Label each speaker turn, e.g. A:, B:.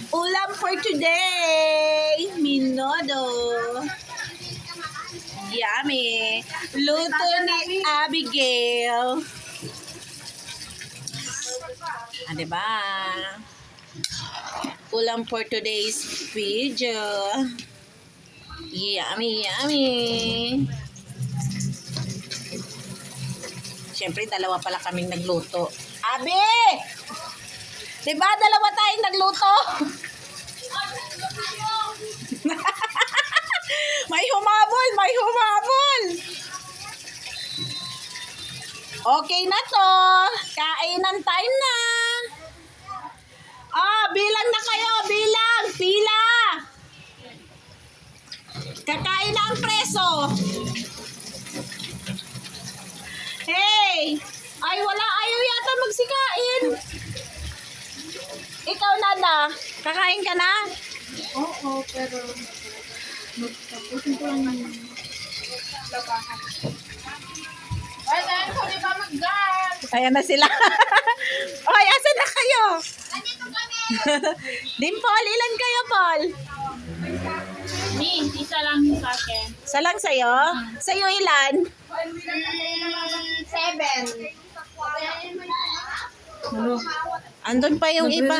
A: Ulam for today, minodo. Yummy. Luto ni Abigail. Ah, diba? Ulam for today's video. Yummy, yummy. Siyempre, dalawa pala kaming nagluto. Abi! Diba, dalawa tayong nagluto? May humabol, may humabol. Okay na to. Kainan time na. Bilang na kayo, bilang. Pila. Kakain na ang preso. Hey! Ay, wala. Ayaw yata magsikain. Ikaw, Nada. Kakain ka na?
B: Oo, pero tapusin ko lang naman. Ay, dahil ko di ba mag-guard?
A: Ayan na sila. Oy, asan na kayo?
B: Andito kami!
A: Dimple, ilan kayo, Paul?
B: Isa lang yung sa akin.
A: Isa lang sa'yo? Sa'yo ilan?
B: 7.
A: Andun pa yung iba.